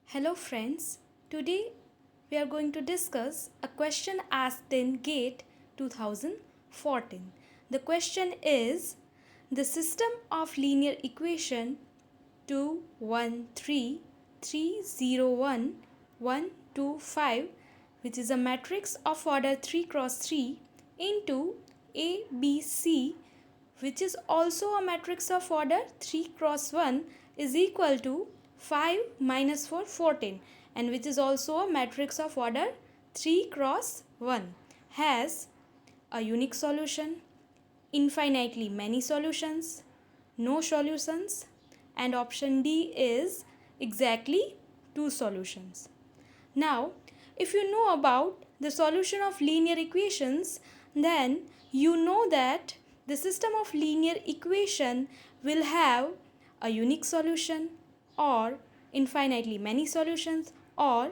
Hello friends, today we are going to discuss a question asked in GATE 2014. The question is the system of linear equation 2, 1, 3, 3, 0, 1, 1, 2, 5, which is a matrix of order 3 cross 3 into A, B, C, which is also a matrix of order 3 cross 1 is equal to 5 minus 4 14, and which is also a matrix of order 3 cross 1 has a unique solution, infinitely many solutions, no solutions, and option D is exactly two solutions. Now, if you know about the solution of linear equations, then you know that the system of linear equation will have a unique solution or infinitely many solutions or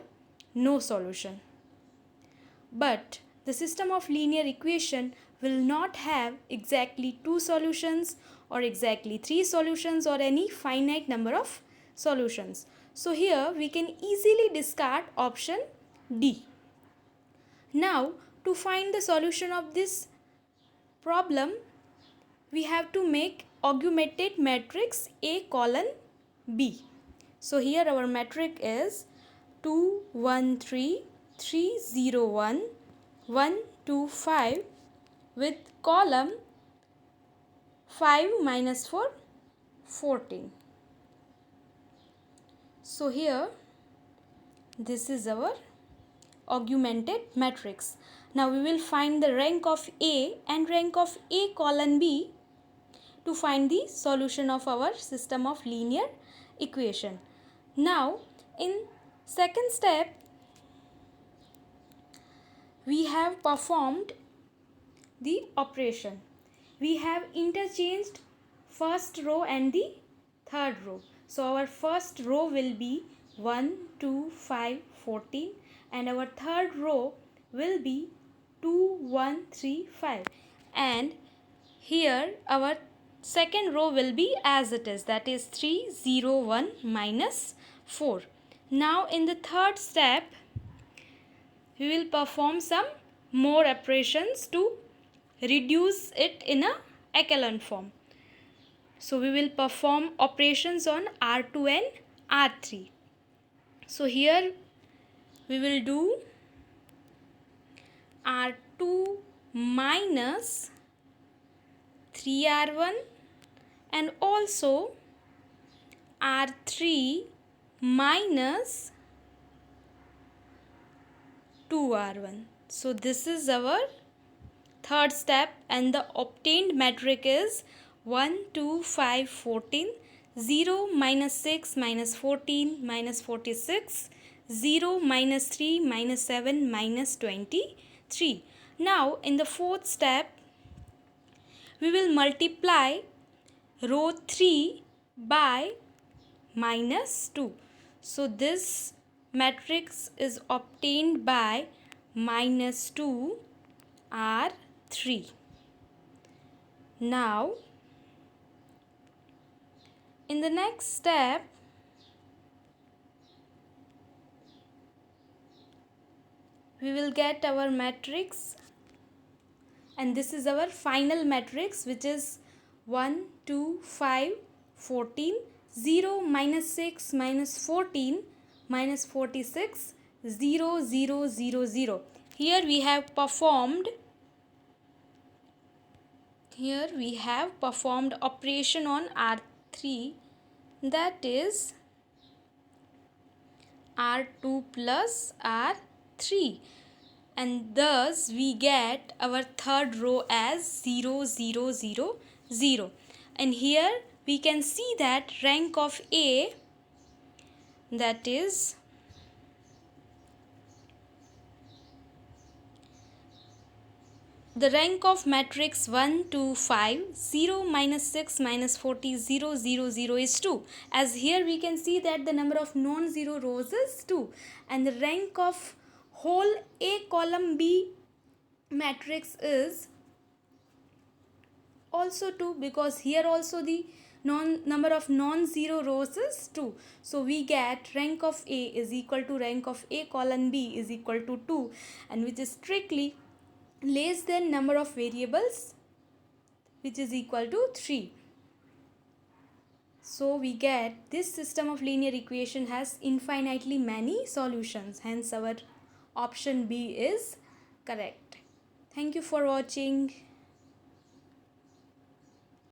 no solution. But the system of linear equation will not have exactly two solutions or exactly three solutions or any finite number of solutions. So here we can easily discard option D. Now to find the solution of this problem, we have to make augmented matrix A colon B. So here our matrix is 2 1 3 3 0 1 1 2 5 with column 5 minus 4 14. So here this is our augmented matrix. Now we will find the rank of A and rank of A colon B to find the solution of our system of linear equation. Now in second step we have performed the operation. We have interchanged first row and the third row. So our first row will be 1, 2, 5, 14, and our third row will be 2, 1, 3, 5. And here our second row will be as it is, that is 3, 0, 1 minus 4. Now in the third step we will perform some more operations to reduce it in a echelon form. So we will perform operations on R2 and R3. So here we will do R2 minus 3R1 and also R3 minus 2R1. So this is our third step, and the obtained matrix is 1, 2, 5, 14, 0, minus 6, minus 14, minus 46, 0, minus 3, minus 7, minus 23. Now in the fourth step, we will multiply row 3 by minus 2. So this matrix is obtained by minus 2 R3. Now in the next step we will get our matrix, and this is our final matrix, which is 1, 2, 5, 14, 0, minus 6, minus 14, minus 46, 0, 0, 0, 0. Here we have performed operation on R3, that is R2 plus R3, and thus we get our third row as 0, 0, 0, 0. And here we can see that rank of A, that is the rank of matrix 1, 2, 5, 0, minus 6, minus 40, 0, 0, 0 is 2. As here we can see that the number of non-zero rows is 2. And the rank of whole A column B matrix is also 2, because here also the number of non-zero rows is 2. So we get rank of A is equal to rank of A colon B is equal to 2, and which is strictly less than number of variables, which is equal to 3. So we get this system of linear equation has infinitely many solutions. Hence our option B is correct. Thank you for watching.